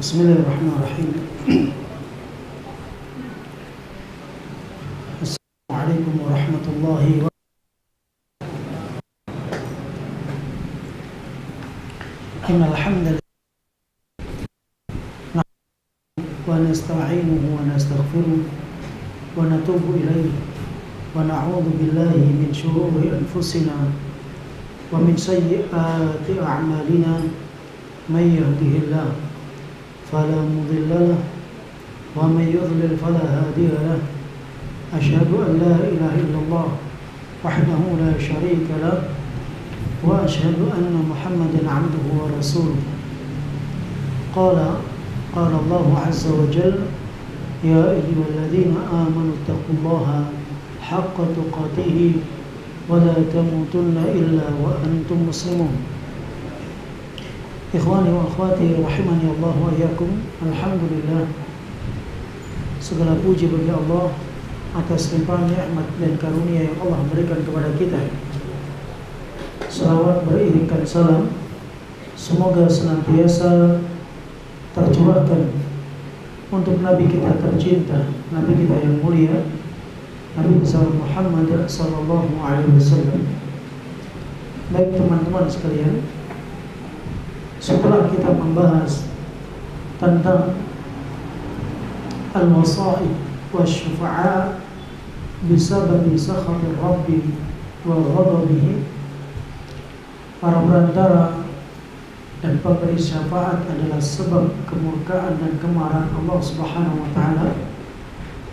Bismillahirrahmanirrahim. Assalamualaikum warahmatullahi wabarakatuh. Innal hamdalillah wa nasta'inuhu wa nastaghfiruh wa natubu ilayhi wa na'udzu billahi min shururi anfusina wa min sayyiati a'malina may yahdihillahu فلا مضل له ومن يضلل فلا هادي له أشهد أن لا إله إلا الله وحده لا شريك له وأشهد أن محمدا عبده ورسوله قال الله عز وجل يا أيها الذين آمنوا اتقوا الله حق تقاته ولا تموتن إلا وأنتم مسلمون. Ikhwani wa akhwati rahimani Allah wa iyyakum. Alhamdulillah, segala puji bagi Allah atas limpahan nikmat dan karunia yang Allah berikan kepada kita. Salawat beriringkan salam semoga senantiasa tercurahkan untuk Nabi kita tercinta, Nabi kita yang mulia, Nabi besar Muhammad sallallahu alaihi wasallam. Baik teman-teman sekalian, setelah kita membahas tentang al-wasa'id wa syufa'a bisababi sakhatir rabbi wa ghadabihi, para perantara dan pemberi syafaat adalah sebab kemurkaan dan kemarahan Allah Subhanahu wa taala,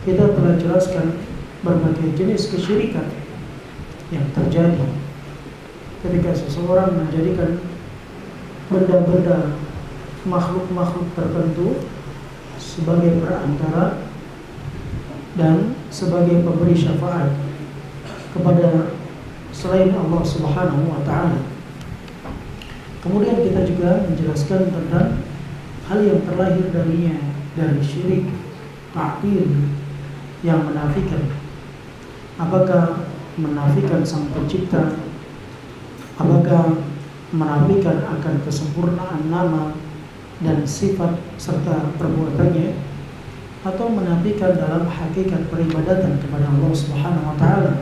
kita telah jelaskan berbagai jenis kesyirikan yang terjadi ketika seseorang menjadikan benda-benda, makhluk-makhluk tertentu sebagai perantara dan sebagai pemberi syafaat kepada selain Allah Subhanahu wa taala. Kemudian kita juga menjelaskan tentang hal yang terlahir darinya, dari syirik, ta'til, yang menafikan. Apakah menafikan Sang Pencipta? Apakah menafikan akan kesempurnaan nama dan sifat serta perbuatannya, atau menafikan dalam hakikat peribadatan kepada Allah Subhanahu wa taala?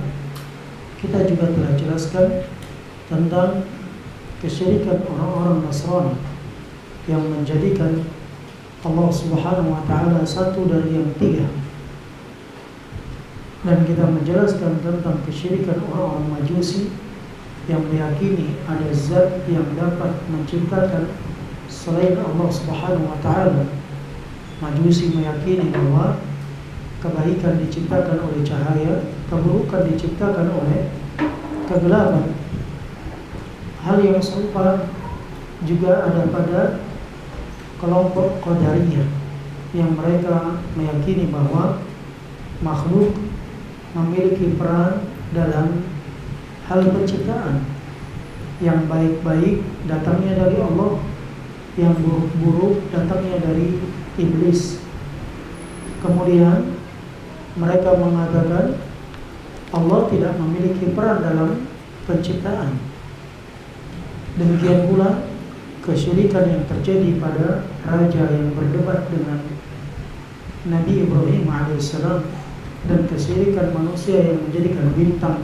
Kita juga telah jelaskan tentang kesyirikan orang-orang Nasrani yang menjadikan Allah Subhanahu wa taala satu dari yang tiga. Dan kita menjelaskan tentang kesyirikan orang-orang Majusi yang meyakini ada zat yang dapat menciptakan selain Allah Subhanahu wa taala. Majusi meyakini bahwa kebaikan diciptakan oleh cahaya, keburukan diciptakan oleh kegelapan. Hal yang serupa juga ada pada kelompok Qadariyah yang mereka meyakini bahwa makhluk memiliki peran dalam hal penciptaan. Yang baik-baik datangnya dari Allah, yang buruk-buruk datangnya dari iblis. Kemudian mereka mengatakan Allah tidak memiliki peran dalam penciptaan. Demikian pula kesyirikan yang terjadi pada raja yang berdebat dengan Nabi Ibrahim alaihissalam, dan kesyirikan manusia yang menjadikan bintang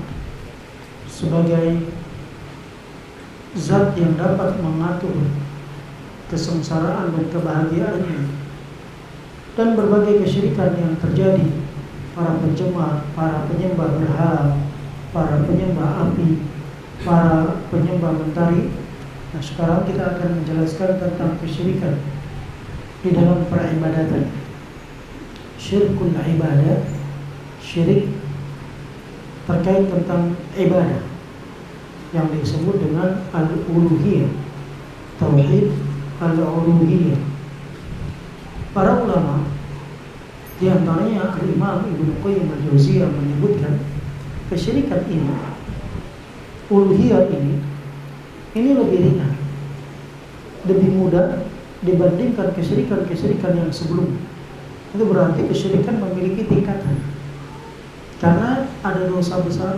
sebagai zat yang dapat mengatur kesengsaraan dan kebahagiaannya, dan berbagai kesyirikan yang terjadi para penyembah berhala, para penyembah api, para penyembah mentari. Nah, sekarang kita akan menjelaskan tentang kesyirikan di dalam peribadatan. Syirkul ibadah, syirik terkait tentang ibadah yang disebut dengan al-uluhiyah, tauhid al-uluhiyah. Para ulama, di antaranya Imam Ibnu Qayyim al-Jauziyah, menyebutkan kesyirikan ini, uluhiyah ini lebih ringan, lebih mudah dibandingkan kesyirikan-kesyirikan yang sebelumnya. Itu berarti kesyirikan memiliki tingkatan, karena ada dosa besar,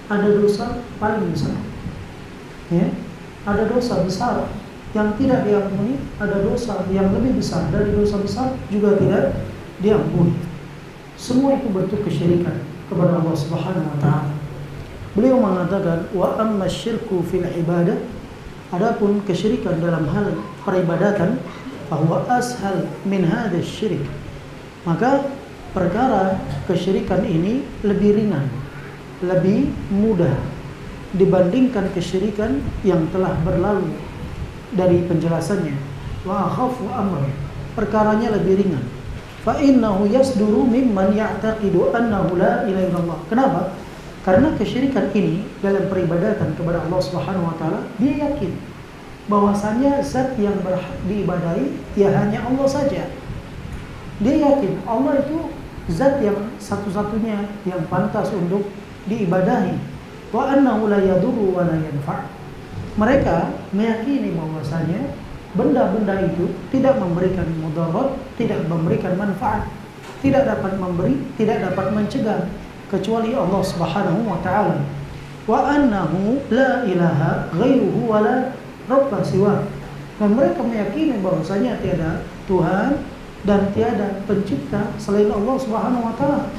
ada dosa paling besar, ya, ada dosa besar yang tidak diampuni, ada dosa yang lebih besar dari dosa besar juga tidak diampuni. Semua itu bentuk kesyirikan kepada Allah Subhanahu wa taala. Beliau mengatakan wa amma syirku fil ibadah, adapun kesyirikan dalam hal peribadatan, bahwa ashal min hadzal syirik, maka perkara kesyirikan ini lebih ringan, lebih mudah dibandingkan kesyirikan yang telah berlalu dari penjelasannya. Wa akhafu amr, perkaranya lebih ringan. Fa innahu yasduru mimman ya'taqidu annahu la ilaha illallah. Kenapa? Karena kesyirikan ini dalam peribadatan kepada Allah Subhanahu wa taala, dia yakin bahwasanya zat yang berhak diibadahi ya hanya Allah saja. Dia yakin Allah itu zat yang satu-satunya yang pantas untuk diibadahi. Wa annahu la yadurru wa la yanfa'. Mereka meyakini bahwasanya benda-benda itu tidak memberikan mudarat, tidak memberikan manfaat, tidak dapat memberi, tidak dapat mencegah kecuali Allah Subhanahu wa taala. Wa annahu la ilaha ghairuhu wa la rabba siwa. Dan mereka meyakini bahwasanya tiada Tuhan dan tiada pencipta selain Allah Subhanahu wa taala.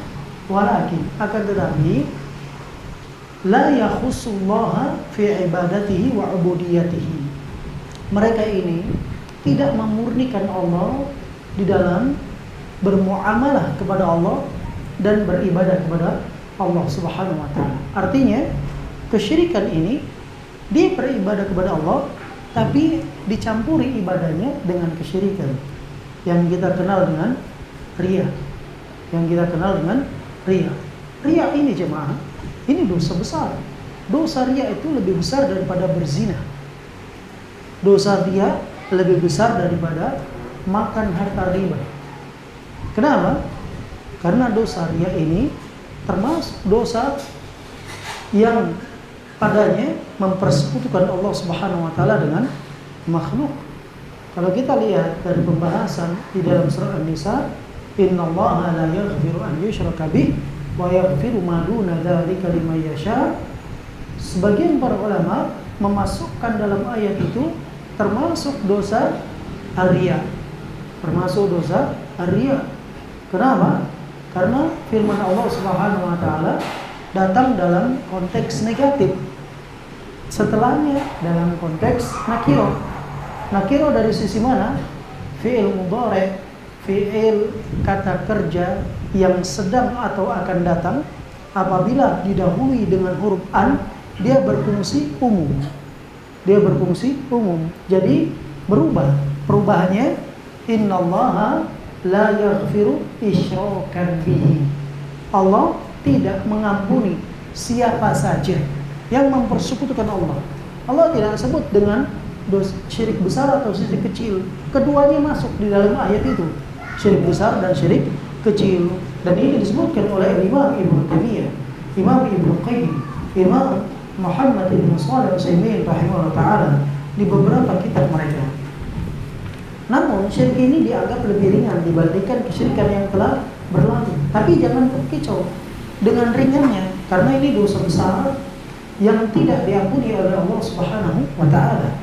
Walakin akan tetapi la yakhussullaha fi ibadatihi wa ubudiyatihi. Mereka ini tidak memurnikan Allah di dalam bermuamalah kepada Allah dan beribadah kepada Allah Subhanahu wa taala. Artinya, kesyirikan ini dia beribadah kepada Allah tapi dicampuri ibadahnya dengan kesyirikan yang kita kenal dengan riya. Yang kita kenal dengan riya. Riya ini jemaah, ini dosa besar. Dosa riya itu lebih besar daripada berzina. Dosa riya lebih besar daripada makan harta riba. Kenapa? Karena dosa riya ini termasuk dosa yang padanya mempersekutukan Allah Subhanahu wa taala dengan makhluk. Kalau kita lihat dari pembahasan di dalam surah An-Nisa, innallaha la yaghfiru an yushraka bih wa yaghfiru ma duna dzalika liman yasha. Sebagian para ulama memasukkan dalam ayat itu termasuk dosa riya. Termasuk dosa riya. Kenapa? Karena firman Allah Subhanahu wa taala datang dalam konteks negatif. Setelahnya dalam konteks nakiro. Nakiro dari sisi mana? Fi'il mudhari', fi'il kata kerja yang sedang atau akan datang, apabila didahului dengan huruf an, dia berfungsi umum. Dia berfungsi umum. Jadi berubah. Perubahannya innallaha la yaghfiru isyrakan bihi. Allah tidak mengampuni siapa saja yang mempersekutukan Allah. Allah tidak sebut dengan dosa syirik besar atau syirik kecil. Keduanya masuk di dalam ayat itu. Syirik besar dan syirik kecil. Dan ini disebutkan oleh Imam Ibnu Taimiyah, Imam Ibnu Qayyim, Imam Muhammad ibn Shalih Al-Utsaimin rahimahullah ta'ala di beberapa kitab mereka. Namun syirik ini dianggap lebih ringan dibandingkan kesyirikan yang telah berlalu. Tapi jangan terkecoh dengan ringannya, karena ini dosa besar yang tidak diampuni oleh Allah Subhanahu wa taala.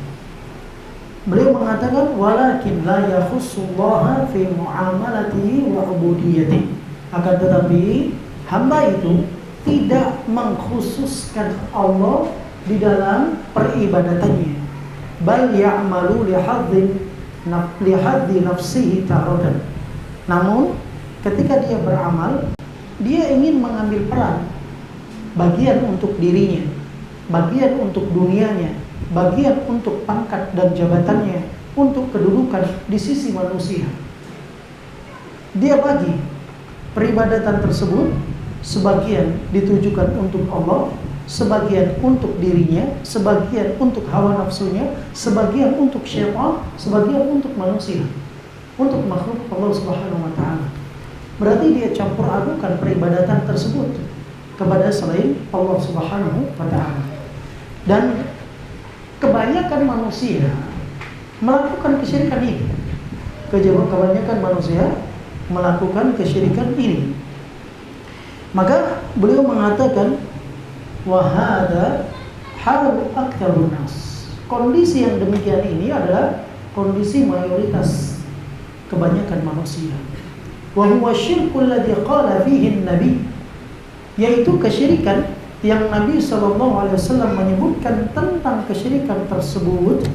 Beliau mengatakan walakin la yakhussullaha fi muamalatihi wa ubudiyatihi. Akan tetapi hamba itu tidak mengkhususkan Allah di dalam peribadatannya. Bal ya'malu lihadzi nafsihi taratan. Namun ketika dia beramal, dia ingin mengambil peran, bagian untuk dirinya, bagian untuk dunianya, bagian untuk pangkat dan jabatannya, untuk kedudukan di sisi manusia. Dia bagi peribadatan tersebut, sebagian ditujukan untuk Allah, sebagian untuk dirinya, sebagian untuk hawa nafsunya, sebagian untuk syaitan, sebagian untuk manusia, untuk makhluk Allah Subhanahu wa taala. Berarti dia campur adukan peribadatan tersebut kepada selain Allah Subhanahu wa taala. Dan kebanyakan manusia melakukan kesyirikan ini. Kebanyakan manusia melakukan kesyirikan ini. Maka beliau mengatakan wa hadza halu aktsarun nas. kondisi yang demikian ini adalah kondisi mayoritas kebanyakan manusia. Wa huwa syirkul ladzi qala fihi an-nabi, yaitu kesyirikan yang Nabi SAW menyebutkan tentang kesyirikan tersebut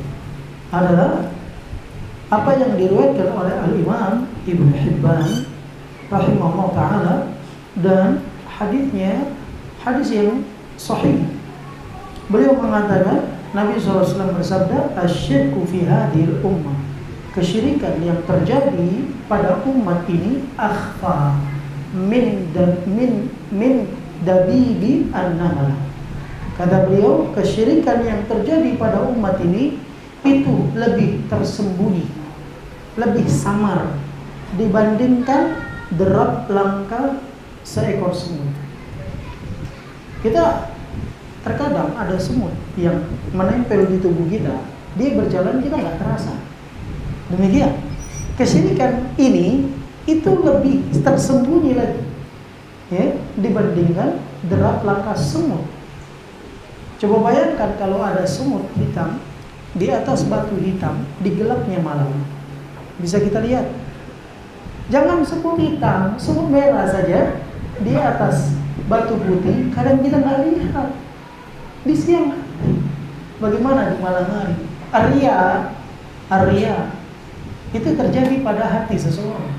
adalah apa yang diriwayatkan oleh Al-Imam Ibnu Hibban rahimahullah ta'ala, dan hadisnya hadis yang sahih. Beliau mengatakan, Nabi SAW bersabda, asyirku fi hadhil ummah, kesyirikan yang terjadi pada umat ini akhfa min dabibi an-namal. Kata beliau, kesyirikan yang terjadi pada umat ini itu lebih tersembunyi, lebih samar dibandingkan derap langkah seekor semut. Kita terkadang ada semut yang menempel di tubuh kita, dia berjalan kita nggak terasa. Demikian, kesyirikan ini itu lebih tersembunyi lagi, ya, dibandingkan derap langkah semut. Coba bayangkan kalau ada semut hitam di atas batu hitam di gelapnya malam, bisa kita lihat. Jangan semut hitam, semut merah saja di atas batu putih, kadang kita nggak lihat. Di siang hari, bagaimana di malam hari? Arya itu terjadi pada hati seseorang.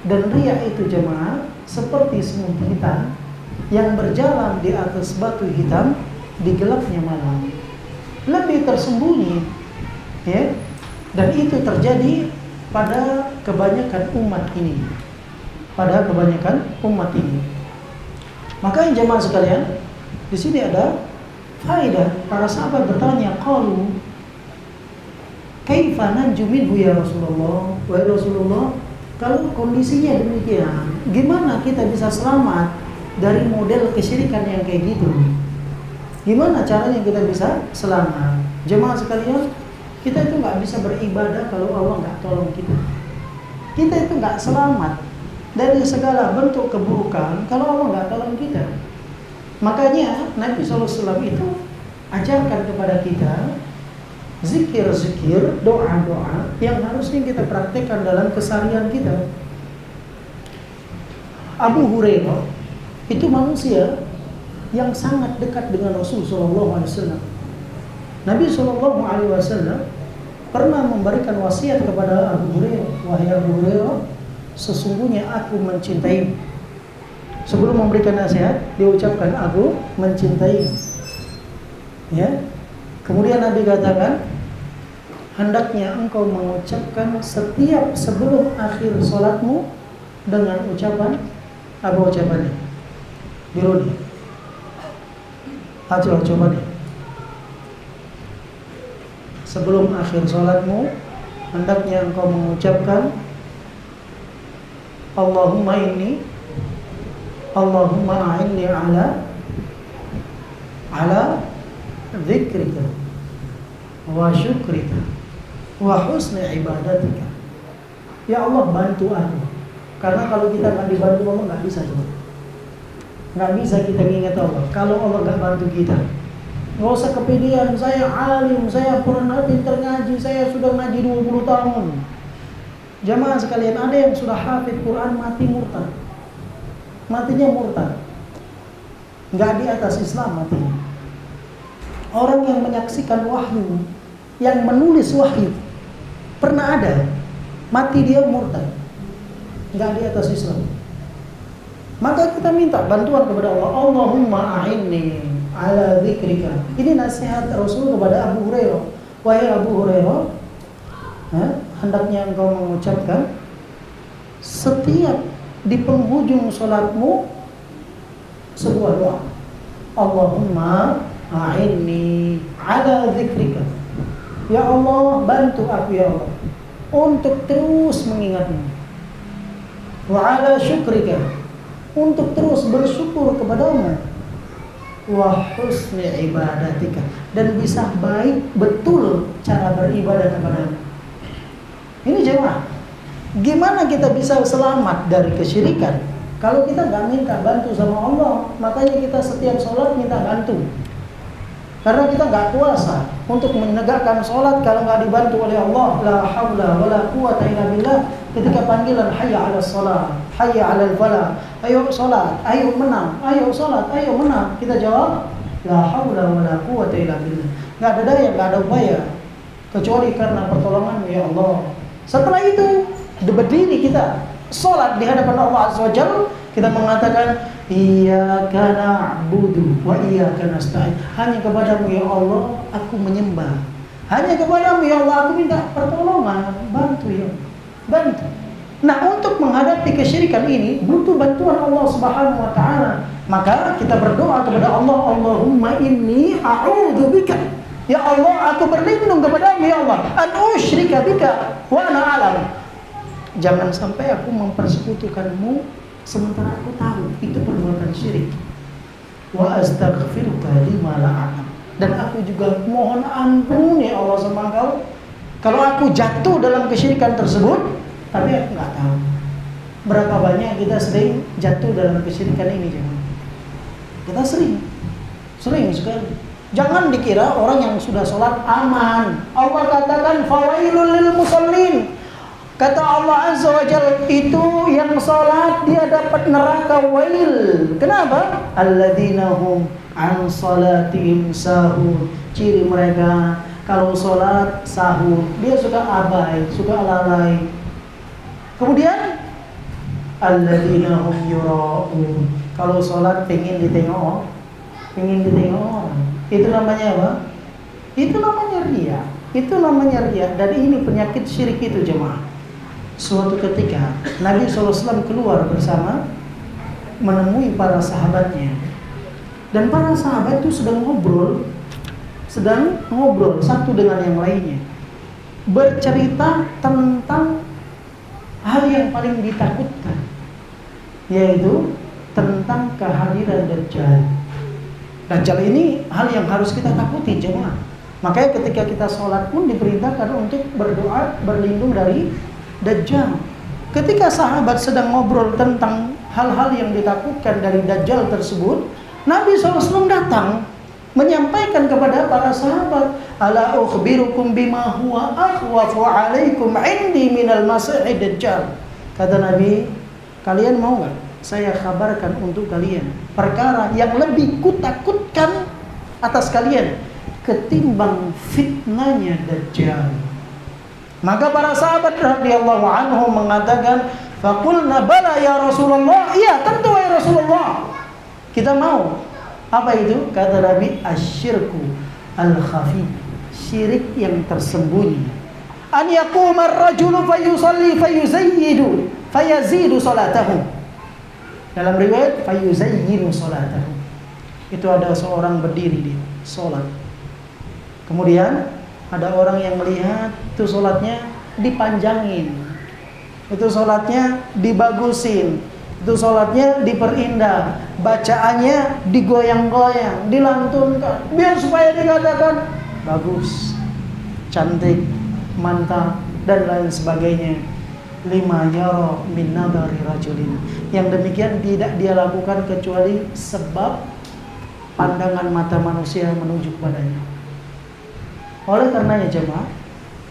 Dan riya itu jemaah seperti semut hitam yang berjalan di atas batu hitam di gelapnya malam, lebih tersembunyi, ya. Dan itu terjadi pada kebanyakan umat ini, Maka jemaah sekalian, di sini ada faedah. Para sahabat bertanya, qalu kaifa nanju minhu ya Rasulullah? Wahai Rasulullah, kalau kondisinya demikian, gimana kita bisa selamat dari model kesyirikan yang kayak gitu? Gimana caranya kita bisa selamat? Jemaah sekalian, kita itu nggak bisa beribadah kalau Allah nggak tolong kita. Kita itu nggak selamat dari segala bentuk keburukan kalau Allah nggak tolong kita. Makanya Nabi SAW itu ajarkan kepada kita zikir-zikir, doa-doa yang harusnya kita praktekkan dalam keseharian kita. Abu Hurairah itu manusia yang sangat dekat dengan Rasulullah SAW. Nabi SAW pernah memberikan wasiat kepada Abu Hurairah, wahai Abu Hurairah, sesungguhnya aku mencintaimu. Sebelum memberikan nasihat, dia ucapkan aku mencintai. Ya. Kemudian Nabi katakan, hendaknya engkau mengucapkan setiap sebelum akhir solatmu dengan ucapan apa ucapannya? Biruni. Coba deh. Sebelum akhir solatmu hendaknya engkau mengucapkan Allahumma a'inni ala dzikrika wa syukrika wa husni ibadatika. Ya Allah, bantu aku. Karena kalau kita nggak dibantu Allah nggak bisa coba. Nggak bisa kita ingat Allah kalau Allah nggak bantu kita. Nggak usah kepedean, saya alim, saya pernah pintar ngaji, saya sudah ngaji 20 tahun. Jamaah sekalian, ada yang sudah hafid Quran mati murtad. Matinya murtad, nggak di atas Islam matinya. Orang yang menyaksikan wahyu, yang menulis wahyu, pernah ada mati dia murtad, nggak di atas Islam. Maka kita minta bantuan kepada Allah. Allahumma a'inni ala dzikrika. Ini nasihat Rasul kepada Abu Hurairah. Wahai Abu Hurairah, hendaknya engkau mengucapkan setiap di penghujung sholatmu sebuah doa. Allahumma a'inni ala dzikrika. Ya Allah, bantu aku ya Allah untuk terus mengingatmu. Wa ala syukrika, untuk terus bersyukur kepadamu. Wa husni ibadatika, dan bisa baik betul cara beribadah kepadamu. Ini jemaah, gimana kita bisa selamat dari kesyirikan kalau kita nggak minta bantu sama Allah? Makanya kita setiap sholat minta bantu. Karena kita nggak kuasa untuk menegakkan sholat kalau nggak dibantu oleh Allah. La haula wala quwata illa billah. Ketika panggilan hayya 'alas shalah, hayya 'alal falah, ayo sholat, ayo menang, ayo sholat, ayo menang, kita jawab la haula wala quwata illa billah. Nggak ada daya, nggak ada upaya kecuali karena pertolongan ya Allah. Setelah itu berdiri kita sholat di hadapan Allah Azza wa Jalla, kita mengatakan iyyaka na'budu wa iyyaka nasta'in. Hanya kepadamu ya Allah aku menyembah. Hanya kepadamu ya Allah aku minta pertolongan, bantu ya Allah. Bantu. Nah, untuk menghadapi kesyirikan ini butuh bantuan Allah Subhanahu wa taala. Maka kita berdoa kepada Allah, Allahumma inni a'udzubika. Ya Allah, aku berlindung kepadamu ya Allah, an usyrika bika wa ana a'lam. Jangan sampai aku mempersekutukanmu sementara aku tahu itu perbuatan syirik. Wa astaghfiruka lima la a'lam. Dan aku juga mohon ampun ya Allah sama Engkau kalau aku jatuh dalam kesyirikan tersebut, tapi aku nggak tahu. Berapa banyak kita sering jatuh dalam kesyirikan ini, jangan. Kita sering sekali. Jangan dikira orang yang sudah sholat aman. Allah katakan fawailul lil musallin. Kata Allah Azza wa Jalla, itu yang sholat dia dapat neraka wail. Kenapa? Alladzina hum an salatihim sahun. Ciri mereka kalau sholat sahur, dia suka abai, suka lalai. Kemudian alladzina hum yura'un. Kalau sholat pengen ditengok orang. Itu namanya apa? Itu namanya riya. Dan ini penyakit syirik itu jemaah. Suatu ketika Nabi SAW keluar bersama menemui para sahabatnya. Dan para sahabat itu sedang ngobrol satu dengan yang lainnya, bercerita tentang hal yang paling ditakutkan, yaitu tentang kehadiran Dajjal. Dajjal ini hal yang harus kita takuti jemaah. Makanya ketika kita sholat pun diperintahkan untuk berdoa berlindung dari Dajjal. Ketika sahabat sedang ngobrol tentang hal-hal yang ditakutkan dari Dajjal tersebut, Nabi SAW datang menyampaikan kepada para sahabat, ala ukhbirukum bima huwa akhwafu alaikum indi minal masihid dajjal. Kata Nabi, kalian mau gak saya kabarkan untuk kalian perkara yang lebih kutakutkan atas kalian ketimbang fitnahnya Dajjal. Maka para sahabat radhiyallahu anhum mengatakan, faqulna bala ya Rasulullah. Iya, tentu ya Rasulullah, kita mau. Apa itu? Kata Nabi, asyirku al-khafi, syirik yang tersembunyi. An yaquma ar-rajulu fayusalli fayazidu salatahu. Dalam riwayat fayuzayyinu salatahu. Itu ada seorang berdiri di salat. Kemudian ada orang yang melihat itu salatnya dipanjangin. Itu salatnya dibagusin. Itu sholatnya diperindah, bacaannya digoyang-goyang, dilantunkan, biar supaya dikatakan bagus, cantik, mantap, dan lain sebagainya. Lima yara min nadari rajulin. Yang demikian tidak dia lakukan kecuali sebab pandangan mata manusia menuju kepadanya. Oleh karenanya jemaah,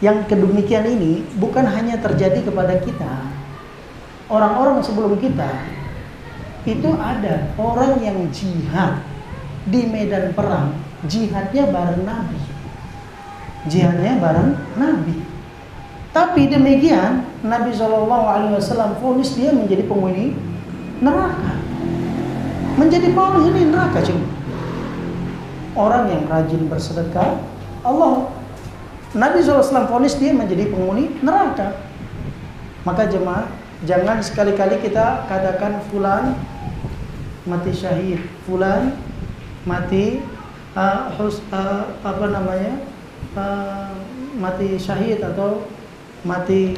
yang kedemikian ini bukan hanya terjadi kepada kita. Orang-orang sebelum kita itu ada orang yang jihad di medan perang, jihadnya bareng Nabi. Tapi demikian Nabi SAW vonis dia menjadi penghuni neraka. Cuma orang yang rajin bersedekah, Nabi SAW vonis dia menjadi penghuni neraka. Maka jemaah, jangan sekali-kali kita katakan fulan mati syahid, fulan mati mati syahid atau mati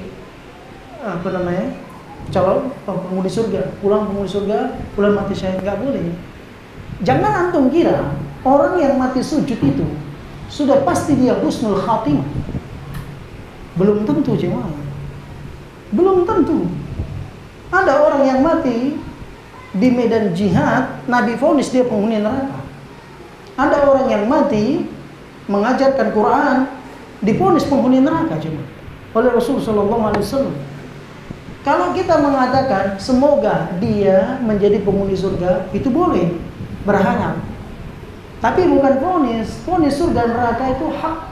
calon penghuni surga, pulang penghuni surga, pulang mati syahid. Nggak boleh. Jangan antum kira orang yang mati sujud itu sudah pasti dia husnul khatimah. Belum tentu jemaah. Belum tentu. Ada orang yang mati di medan jihad, Nabi vonis dia penghuni neraka. Ada orang yang mati mengajarkan Quran, divonis penghuni neraka cuma oleh Rasulullah sallallahu alaihi wasallam. Kalau kita mengatakan semoga dia menjadi penghuni surga, itu boleh berharap. Tapi bukan vonis. Vonis surga neraka itu hak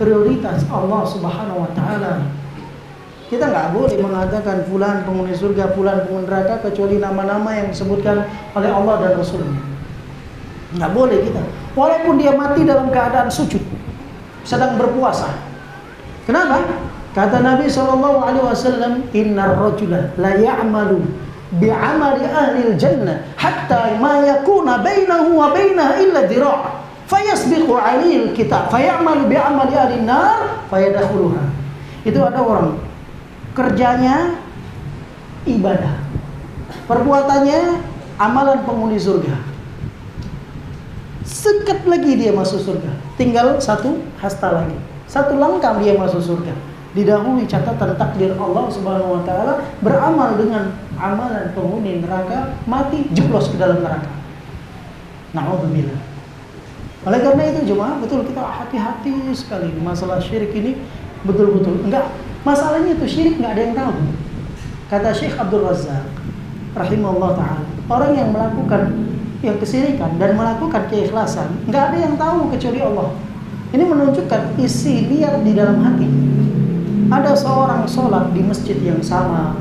prioritas Allah Subhanahu wa taala. Kita nggak boleh mengatakan fulan penghuni surga, fulan penghuni neraka kecuali nama-nama yang disebutkan oleh Allah dan Rasulnya. Nggak boleh kita. Walaupun dia mati dalam keadaan sujud, sedang berpuasa. Kenapa? Kata Nabi SAW, Innar rajula la ya'malu bi'amali ahlil jannah hatta ma yakuna bainahu wa bainaha illa dhira' fayasbiqu alihil kitab fayamalu bi'amali ahlin nar fayadkhuluha. Itu ada orang kerjanya ibadah, perbuatannya amalan penghuni surga. Sekat lagi dia masuk surga, tinggal satu hasta lagi, satu langkah dia masuk surga. Didahului catatan takdir Allah Subhanahu wa taala, beramal dengan amalan penghuni neraka, mati jeblos ke dalam neraka. Na'udzubillah. Oleh karena itu jemaah, betul kita hati-hati sekali masalah syirik ini, betul-betul. Enggak, masalahnya itu syirik enggak ada yang tahu. Kata Syekh Abdul Razak rahimahullah taala, orang yang melakukan yang kesyirikan dan melakukan keikhlasan, enggak ada yang tahu kecuali Allah. Ini menunjukkan isi niat di dalam hati. Ada seorang sholat di masjid yang sama,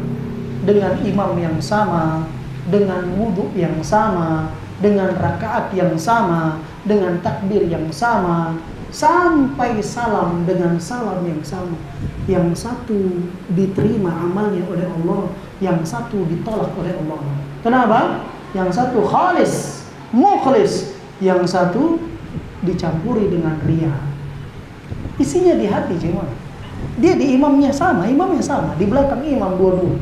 dengan imam yang sama, dengan wudhu yang sama, dengan rakaat yang sama, dengan takbir yang sama, sampai salam dengan salam yang sama. Yang satu diterima amalnya oleh Allah, yang satu ditolak oleh Allah. Kenapa? Yang satu khalis, mukhlis, yang satu dicampuri dengan riya. Isinya di hati cuma. Dia di imamnya sama, di belakang imam dua-dua.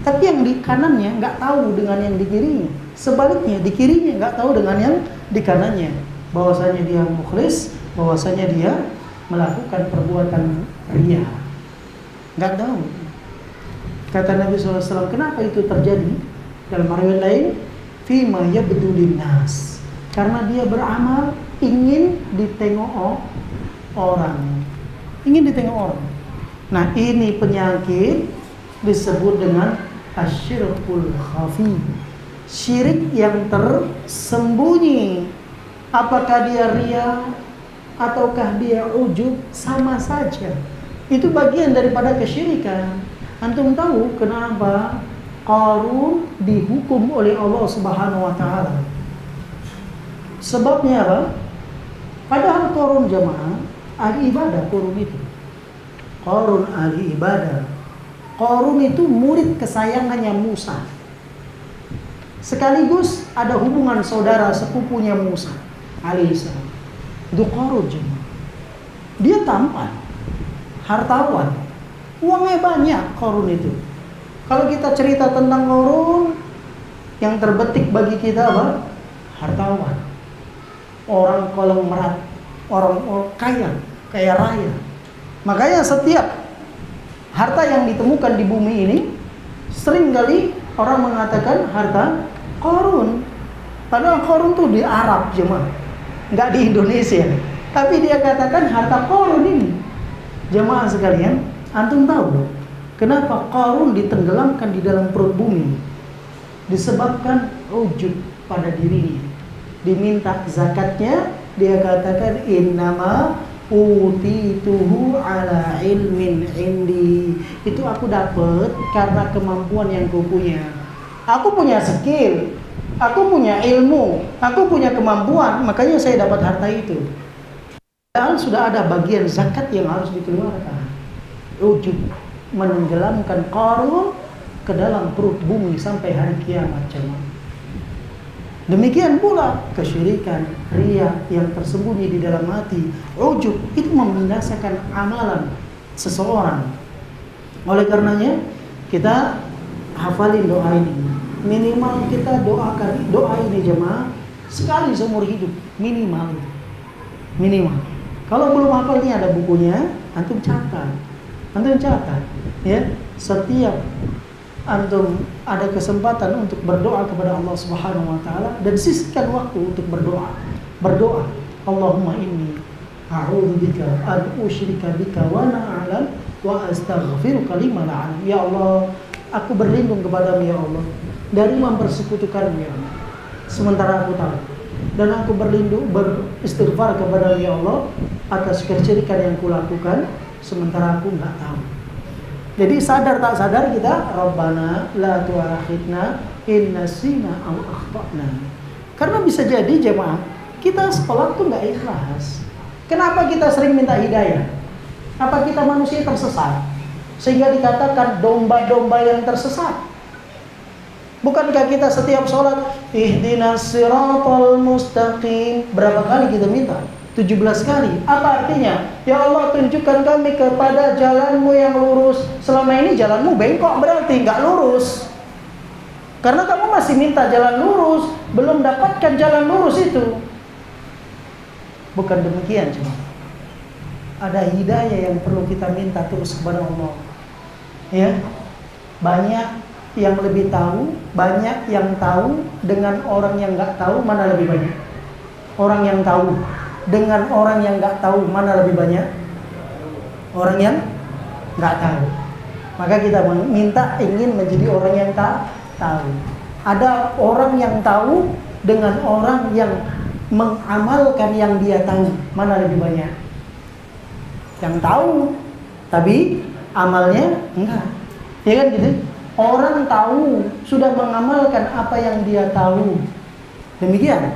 Tapi yang di kanannya nggak tahu dengan yang di kirinya. Sebaliknya, di kirinya nggak tahu dengan yang di kanannya. Bahwasanya dia mukhlis, bahwasanya dia melakukan perbuatan riya. Nggak tahu. Kata Nabi SAW, kenapa itu terjadi? Dalam riwayat lain, fima yabdu linnas. Karena dia beramal ingin ditengok orang. Ingin ditengok orang. Nah, ini penyakit disebut dengan asyirkul khafi. Syirik yang tersembunyi. Apakah dia riya ataukah dia ujub, sama saja. Itu bagian daripada kesyirikan. Antum tahu kenapa Qarun dihukum oleh Allah Subhanahu wa taala? Sebabnya apa? Padahal Qarun jemaah ahli ibadah. Qarun ahli ibadah. Qarun itu murid kesayangannya Musa. Sekaligus ada hubungan saudara sepupunya Musa alaihissalam. Itu Qarun jemaah. Dia tampan, hartawan, uangnya banyak Qarun itu. Kalau kita cerita tentang Qarun, yang terbetik bagi kita apa? Hartawan, orang konglomerat, orang kaya raya. Makanya setiap harta yang ditemukan di bumi ini, seringkali orang mengatakan harta Qarun. Padahal Qarun tuh di Arab jemaah, nggak di Indonesia. Tapi dia katakan harta Qarun ini. Jemaah sekalian, antum tahu kenapa Qarun ditenggelamkan di dalam perut bumi? Disebabkan ujub pada dirinya. Diminta zakatnya, dia katakan innama utituhu ala ilmin indi. Itu aku dapat karena kemampuan yang ku punya. Aku punya skill, aku punya ilmu, aku punya kemampuan, makanya saya dapat harta itu. Padahal sudah ada bagian zakat yang harus dikeluarkan. Ujub menenggelamkan Qarun ke dalam perut bumi sampai hari kiamat. Demikian pula kesyirikan, riya yang tersembunyi di dalam hati, ujub, itu membinasakan amalan seseorang. Oleh karenanya kita hafalin doa ini. Minimal kita doakan doa ini jemaah sekali seumur hidup, minimal. Kalau belum hafal, ini ada bukunya, antum catat. Ya, setiap antum ada kesempatan untuk berdoa kepada Allah Subhanahu wa taala dan sisihkan waktu untuk berdoa. berdoa, Allahumma inni a'udzubika an usyrika bika wa ana a'lam wa astaghfiruka lima la a'lam. Ya Allah, aku berlindung kepadamu ya Allah dari mempersekutukanmu ya Allah, sementara aku tahu. Dan aku beristighfar kepadamu ya Allah atas kesyirikan yang kulakukan sementara aku enggak tahu. Jadi sadar tak sadar kita, Rabbana la tu'akhidna in nasina aw akhtana. Karena bisa jadi jemaah, kita sekolah tuh enggak ikhlas. Kenapa kita sering minta hidayah? Apa kita manusia tersesat? Sehingga dikatakan domba-domba yang tersesat. Bukankah kita setiap sholat ihdinas siratal mustaqim, berapa kali kita minta? 17 kali. Apa artinya? Ya Allah, tunjukkan kami kepada jalanmu yang lurus. Selama ini jalanmu bengkok, berarti nggak lurus. Karena kamu masih minta jalan lurus, belum dapatkan jalan lurus itu. Bukan demikian cuma. Ada hidayah yang perlu kita minta terus kepada Allah. Ya, banyak yang lebih tahu, banyak yang tahu dengan orang yang nggak tahu, mana lebih banyak? Orang yang tahu dengan orang yang nggak tahu, mana lebih banyak? Orang yang nggak tahu. Maka kita minta ingin menjadi orang yang tahu. Ada orang yang tahu dengan orang yang mengamalkan yang dia tahu, mana lebih banyak? Yang tahu, tapi amalnya enggak. Ya kan gitu? Orang tahu, sudah mengamalkan apa yang dia tahu. Demikian.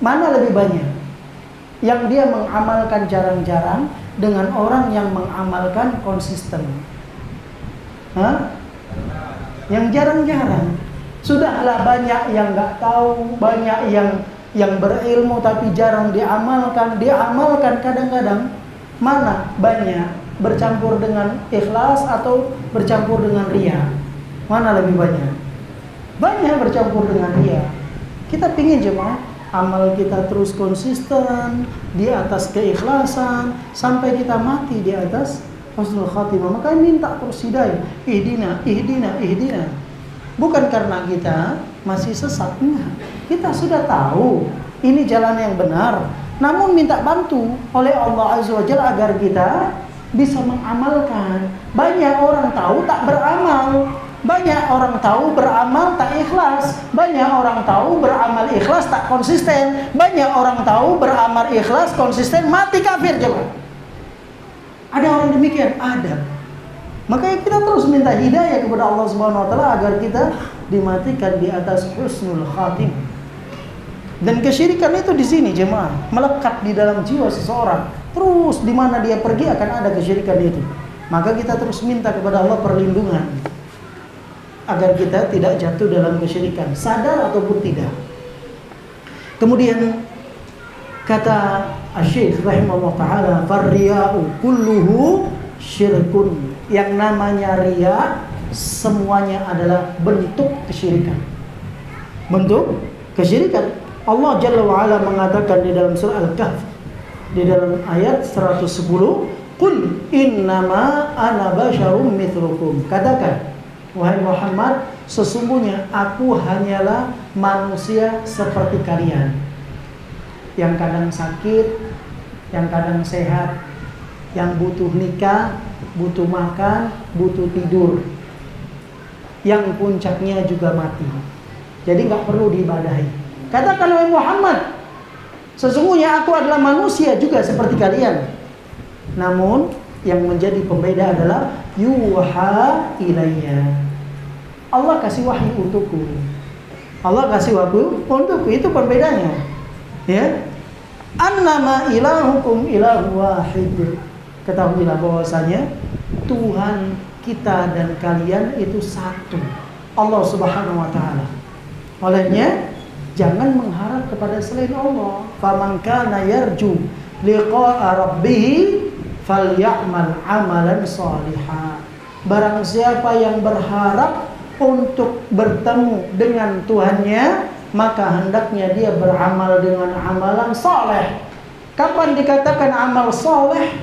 Mana lebih banyak? Yang dia mengamalkan jarang-jarang dengan orang yang mengamalkan konsisten. Hah? Yang jarang-jarang. Sudahlah banyak yang nggak tahu, banyak yang berilmu tapi jarang diamalkan. Diamalkan kadang-kadang. Mana banyak bercampur dengan ikhlas atau bercampur dengan riya? Mana lebih banyak? Banyak bercampur dengan riya. Kita pingin jemaah amal kita terus konsisten di atas keikhlasan sampai kita mati di atas husnul khatimah. Maka minta terus hidayah, ihdina. Bukan karena kita masih sesat, enggak. Kita sudah tahu ini jalan yang benar, namun minta bantu oleh Allah Azza wa Jalla agar kita bisa mengamalkan. Banyak orang tahu tak beramal. Banyak orang tahu beramal tak ikhlas. Banyak orang tahu beramal ikhlas tak konsisten. Banyak orang tahu beramal ikhlas konsisten mati kafir jemaah. Ada orang demikian? Ada. Makanya kita terus minta hidayah kepada Allah Subhanahu wa taala agar kita dimatikan di atas husnul khatimah. Dan kesyirikan itu di sini jemaah, melekat di dalam jiwa seseorang. Terus di mana dia pergi akan ada kesyirikan itu. Maka kita terus minta kepada Allah perlindungan agar kita tidak jatuh dalam kesyirikan, sadar ataupun tidak. Kemudian kata Asy-Syaikh rahimahullah taala, "Farriya'u kulluhu syirkun." Yang namanya riya semuanya adalah bentuk kesyirikan. Bentuk kesyirikan. Allah Jalla wa Ala mengatakan di dalam surah Al-Kahf di dalam ayat 110, "Qul innama ana basyarum mithlukum." Katakan, wahai Muhammad, sesungguhnya aku hanyalah manusia seperti kalian, yang kadang sakit, yang kadang sehat, yang butuh nikah, butuh makan, butuh tidur, yang puncaknya juga mati. Jadi nggak perlu diibadahi. Katakan wahai Muhammad, sesungguhnya aku adalah manusia juga seperti kalian. Namun yang menjadi pembeda adalah yuha ilayya. Allah kasih wahyu untukku. Allah kasih wahyu untukku, itu pembedanya. Ya. Annama ilahukum ilahu wahid. Ketahuilah bahwasanya Tuhan kita dan kalian itu satu, Allah Subhanahu wa taala. Olehnya jangan mengharap kepada selain Allah. Faman kana yarju liqa'a rabbih falyamal amalan shalihan. Barang siapa yang berharap untuk bertemu dengan Tuhannya, maka hendaknya dia beramal dengan amalan saleh. Kapan dikatakan amal saleh?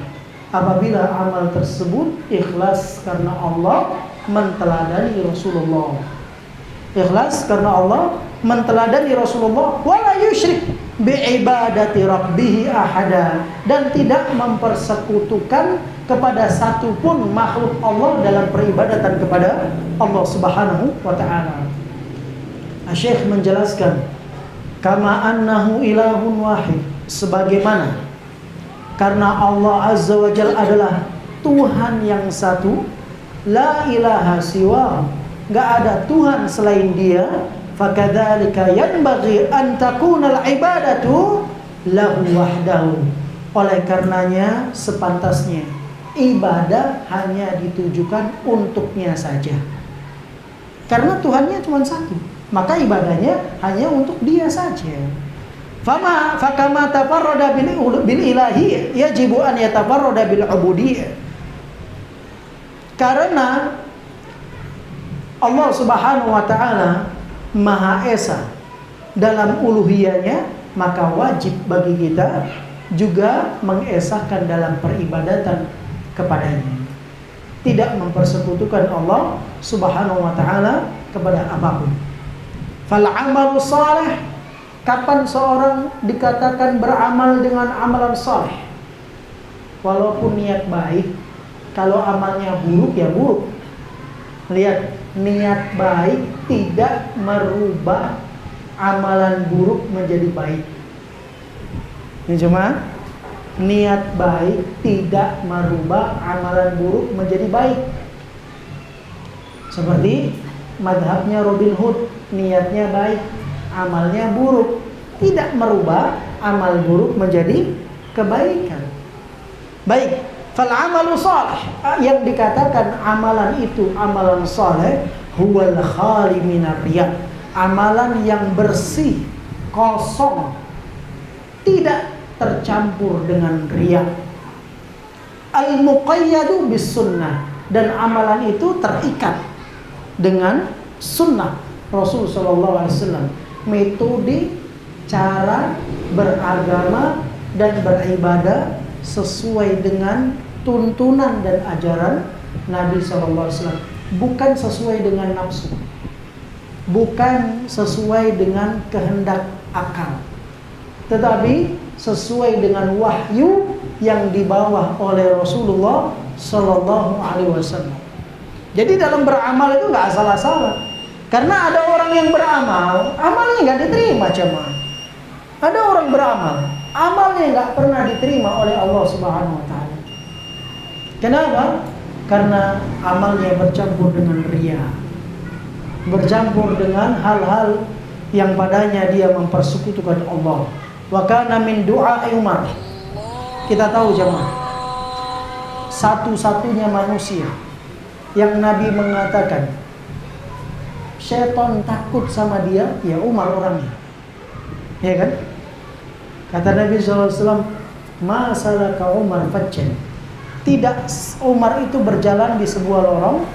Apabila amal tersebut ikhlas karena Allah, menteladani Rasulullah. Ikhlas karena Allah, menteladani Rasulullah, wala yusyrik bi'ibadati rabbih ahada, dan tidak mempersekutukan kepada satupun makhluk Allah dalam peribadatan kepada Allah Subhanahu wa taala. Syekh menjelaskan, kama annahu ilahun wahid, sebagaimana karena Allah Azza wa Jalla adalah Tuhan yang satu, la ilaha siwa, enggak ada Tuhan selain Dia, fakadzalika yanbaghi an takuna al-ibadatu lahu wahdahu. Oleh karenanya sepantasnya ibadah hanya ditujukan untuknya saja. Karena Tuhannya cuma satu, maka ibadahnya hanya untuk Dia saja. Fakama tafarrada bil ilahi yajibu an yatafarrada bil ubudiyyah. Karena Allah Subhanahu wa taala Maha Esa dalam uluhiyahnya, maka wajib bagi kita juga mengesahkan dalam peribadatan kepadanya. Tidak mempersekutukan Allah Subhanahu wa taala kepada apapun. Fal amalu salih, kapan seorang dikatakan beramal dengan amalan saleh? Walaupun niat baik, kalau amalnya buruk ya buruk. Lihat, niat baik tidak merubah amalan buruk menjadi baik. Ini cuma niat baik tidak merubah amalan buruk menjadi baik. Seperti madhabnya Robin Hood, niatnya baik, amalnya buruk, tidak merubah amal buruk menjadi kebaikan. Baik, fal amalu salih, yang dikatakan amalan itu amalan saleh, huwal khali minar riya, amalan yang bersih, kosong, tidak tercampur dengan riya. Al muqayyadu bis sunnah, dan amalan itu terikat dengan sunnah Rasul sallallahu alaihi wasallam, metode cara beragama dan beribadah sesuai dengan tuntunan dan ajaran Nabi sallallahu alaihi wasallam, bukan sesuai dengan nafsu, bukan sesuai dengan kehendak akal, tetapi sesuai dengan wahyu yang dibawa oleh Rasulullah sallallahu alaihi wasallam. Jadi dalam beramal itu enggak asal-asalan. Karena ada orang yang beramal, amalnya enggak diterima jemaah. Ada orang beramal, amalnya enggak pernah diterima oleh Allah Subhanahu wa taala. Kenapa? Karena amalnya bercampur dengan riya, bercampur dengan hal-hal yang padanya dia mempersekutukan Allah. Wa kana min du'a Umar. Kita tahu jemaah, satu-satunya manusia yang Nabi mengatakan syaitan takut sama dia, ya Umar orangnya. Ya kan? Kata Nabi SAW, ma salaka Umar fajjan. Tidak Umar itu berjalan di sebuah lorong,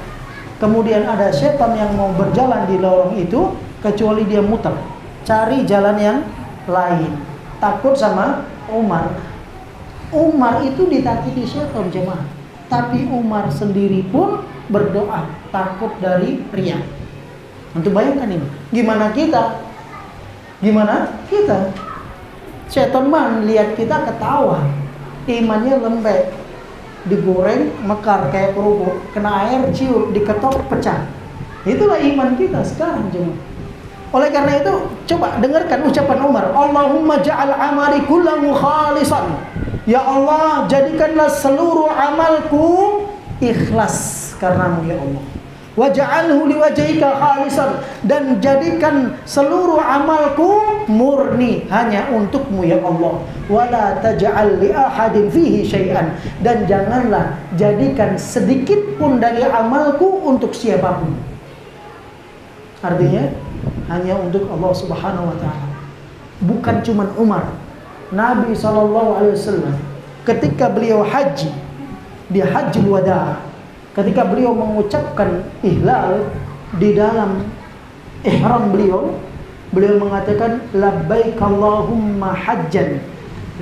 kemudian ada syaitan yang mau berjalan di lorong itu, kecuali dia muter, cari jalan yang lain. Takut sama Umar. Umar itu ditakiti syaitan jemaah, tapi Umar sendiri pun berdoa takut dari riya. Untuk bayangkan ini, gimana kita? Gimana kita? Syaitan man lihat kita ketawa, imannya lembek, digoreng mekar kayak kerupuk, kena air ciut, diketok pecah. Itulah iman kita sekarang jemaah. Oleh karena itu, coba dengarkan ucapan Umar, Allahumma ja'al amali kullahu khalisan. Ya Allah, jadikanlah seluruh amalku ikhlas karenamu ya Allah. Waj'alhu liwajhika khalisan, dan jadikan seluruh amalku murni hanya untukmu ya Allah. Wala taj'al li ahadin fihi syai'an, dan janganlah jadikan sedikit pun dari amalku untuk siapapun. Artinya hanya untuk Allah Subhanahu wa taala. Bukan cuma Umar. Nabi SAW ketika beliau haji di Hajjul Wada, ketika beliau mengucapkan ihlal di dalam ihram beliau mengatakan labbaik Allahumma hajjan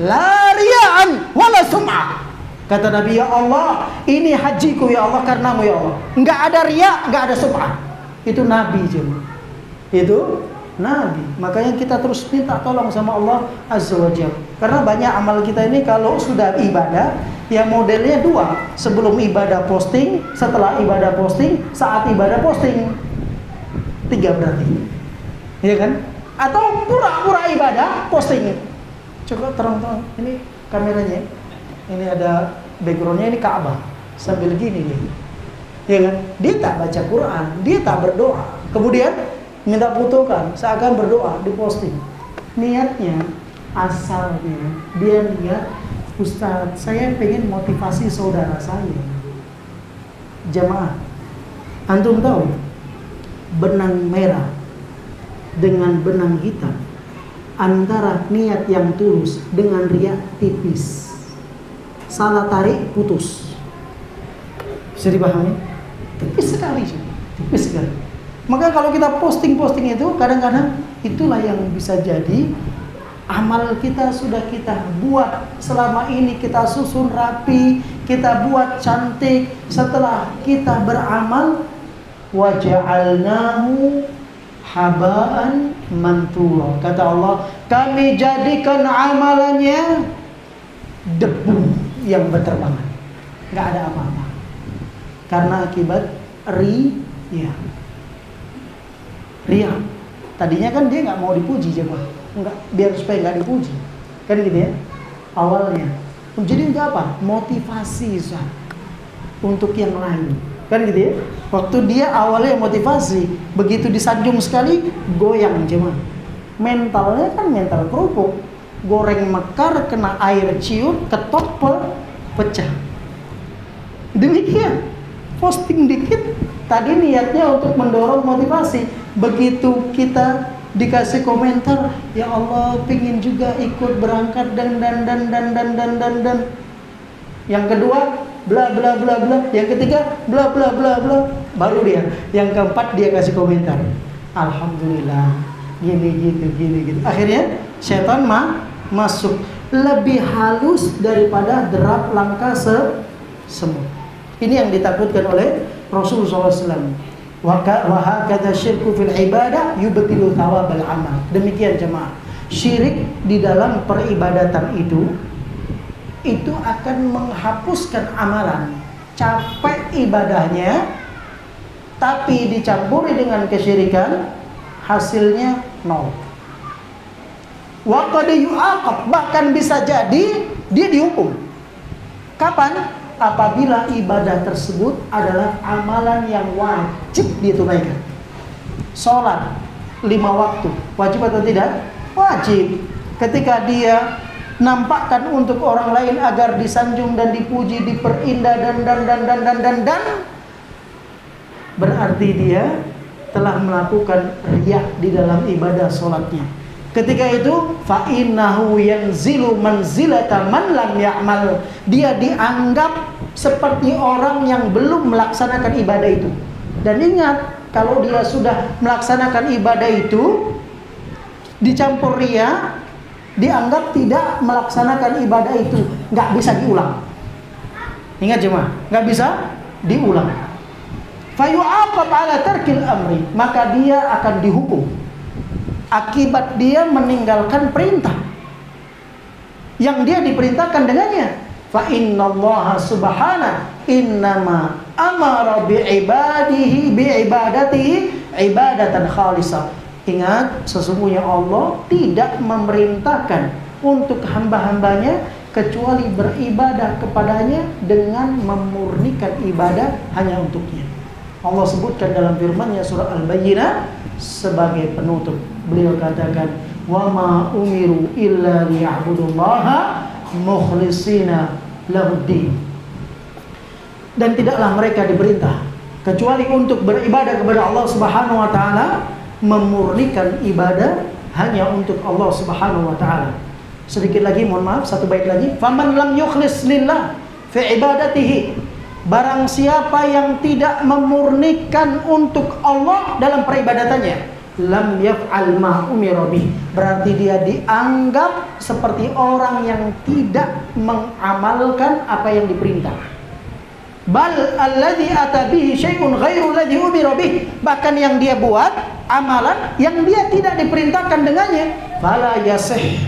la riya'an wala sum'ah. Kata Nabi, ya Allah, ini hajiku ya Allah karenamu ya Allah. Enggak ada riya, enggak ada sum'ah. Itu Nabi jemaah. Itu Nabi. Makanya kita terus minta tolong sama Allah Azza wa Jalla. Karena banyak amal kita ini kalau sudah ibadah, ya modelnya dua. Sebelum ibadah posting, setelah ibadah posting, saat ibadah posting. 3 berarti. Iya kan? Atau pura-pura ibadah posting. Coba terang-terang. Ini kameranya. Ini ada backgroundnya, ini Ka'bah. Sambil gini nih. Iya kan? Dia tak baca Quran, dia tak berdoa. Kemudian minta fotokan, seakan berdoa, diposting. Niatnya, asalnya dia niat, Ustaz, saya pengen motivasi saudara saya. Jamaah, antum tahu benang merah dengan benang hitam, antara niat yang tulus dengan riya tipis. Salah tarik, putus. Bisa dipahami? Tipis sekali, tipis sekali. Maka kalau kita posting-posting itu, kadang-kadang itulah yang bisa jadi amal kita sudah kita buat selama ini, kita susun rapi, kita buat cantik. Setelah kita beramal, waja'alnahu haba'an manthura. Kata Allah, kami jadikan amalannya debu yang berterbangan. Nggak ada apa-apa. Karena akibat riya. Riya. Tadinya kan dia nggak mau dipuji, jemaah. Enggak, biar supaya nggak dipuji. Kan gitu ya. Awalnya. Jadi untuk apa? Motivasi untuk yang lain. Kan gitu ya. Waktu dia awalnya motivasi, begitu disanjung sekali, goyang jemaah. Mentalnya kan mental kerupuk. Goreng mekar, kena air ciut, ketok, pecah. Demikian. Posting dikit, tadi niatnya untuk mendorong motivasi. Begitu kita dikasih komentar, ya Allah, pingin juga ikut berangkat dan. Yang kedua, bla bla bla bla. Yang ketiga, bla bla bla bla. Baru dia. Yang keempat dia kasih komentar. Alhamdulillah. Gini gitu. Akhirnya setan masuk lebih halus daripada derap langka semut. Ini yang ditakutkan oleh Rasulullah SAW. Wa hakadha syirku fil ibadah yubtilu thawabal amal. Demikian jemaah. Syirik di dalam peribadatan itu akan menghapuskan amalan. Capek ibadahnya, tapi dicampuri dengan kesyirikan, hasilnya nol. Wa qad yu'aqab, bahkan bisa jadi dia dihukum. Kapan? Apabila ibadah tersebut adalah amalan yang wajib ditunaikan. Sholat 5 waktu, wajib atau tidak? Wajib. Ketika dia nampakkan untuk orang lain agar disanjung dan dipuji, diperindah dan berarti dia telah melakukan riya di dalam ibadah sholatnya. Ketika itu fa innahu yanzilu manzilata man lam ya'mal. Dia dianggap seperti orang yang belum melaksanakan ibadah itu. Dan ingat, kalau dia sudah melaksanakan ibadah itu dicampur riya, dianggap tidak melaksanakan ibadah itu, nggak bisa diulang. Ingat jemaah, nggak bisa diulang. Fa yu'aqab ala tarkil amri, maka dia akan dihukum akibat dia meninggalkan perintah yang dia diperintahkan dengannya. Fa innallaha subhanahu innama amara bi'ibadihi bi'ibadatihi ibadatan khalisah. Ingat, sesungguhnya Allah tidak memerintahkan untuk hamba-hambanya kecuali beribadah kepadanya dengan memurnikan ibadah hanya untuknya. Allah sebutkan dalam firman-Nya surah Al-Bayyinah sebagai penutup. Beliau katakan, "Wa ma umiru illa liya'budullaha mukhlishina lahuddin." Dan tidaklah mereka diperintah kecuali untuk beribadah kepada Allah Subhanahu wa taala, memurnikan ibadah hanya untuk Allah Subhanahu wa taala. Sedikit lagi, mohon maaf, satu bait lagi. Faman lam yukhlis lillah fi ibadatihi. Barang siapa yang tidak memurnikan untuk Allah dalam peribadatannya, lam yaf'al ma umira bih. Berarti dia dianggap seperti orang yang tidak mengamalkan apa yang diperintah. Bal alladzi ata bihi syai'un ghairu alladzi umira bih. Bahkan yang dia buat amalan yang dia tidak diperintahkan dengannya, fala yasih,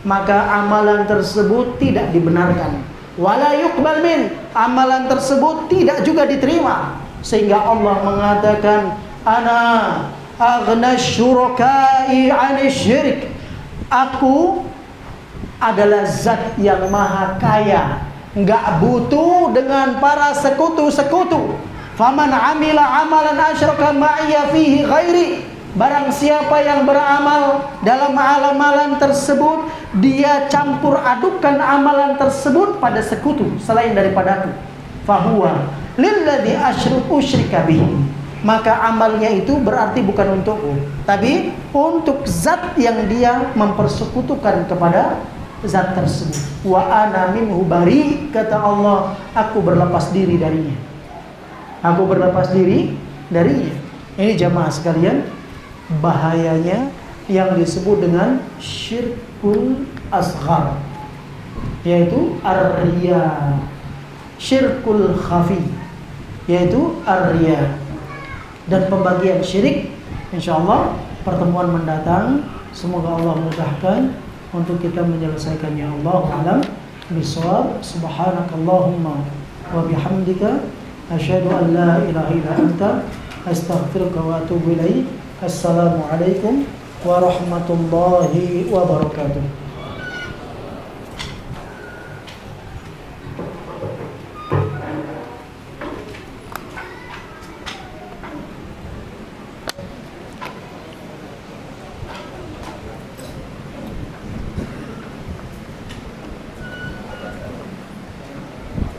maka amalan tersebut tidak dibenarkan. Wala yuqbal min, amalan tersebut tidak juga diterima. Sehingga Allah mengatakan, ana aghna syuraka'i 'ani syirik. Aku adalah zat yang maha kaya, enggak butuh dengan para sekutu-sekutu. Faman amila amalan asyraka ma'iya fihi ghairi. Barang siapa yang beramal dalam amalan tersebut, dia campur adukan amalan tersebut pada sekutu selain daripadaku, fahuwa lilladzi usyrika bihi, maka amalnya itu berarti bukan untukku, tapi untuk zat yang dia mempersekutukan kepada zat tersebut. Wa ana minhu bari, kata Allah, aku berlepas diri darinya. Aku berlepas diri darinya. Ini jamaah sekalian, bahayanya yang disebut dengan syirkul asghar, yaitu ar-riya. Syirkul khafi, yaitu ar-riya. Dan pembagian syirik, insyaallah pertemuan mendatang, semoga Allah mudahkan untuk kita menyelesaikannya. Allahu a'lam bishawab. Subhanakallahumma wa bihamdika asyhadu an la ilaha illa anta astaghfiruka wa atubu ilaik. Assalamualaikum warahmatullahi wabarakatuh.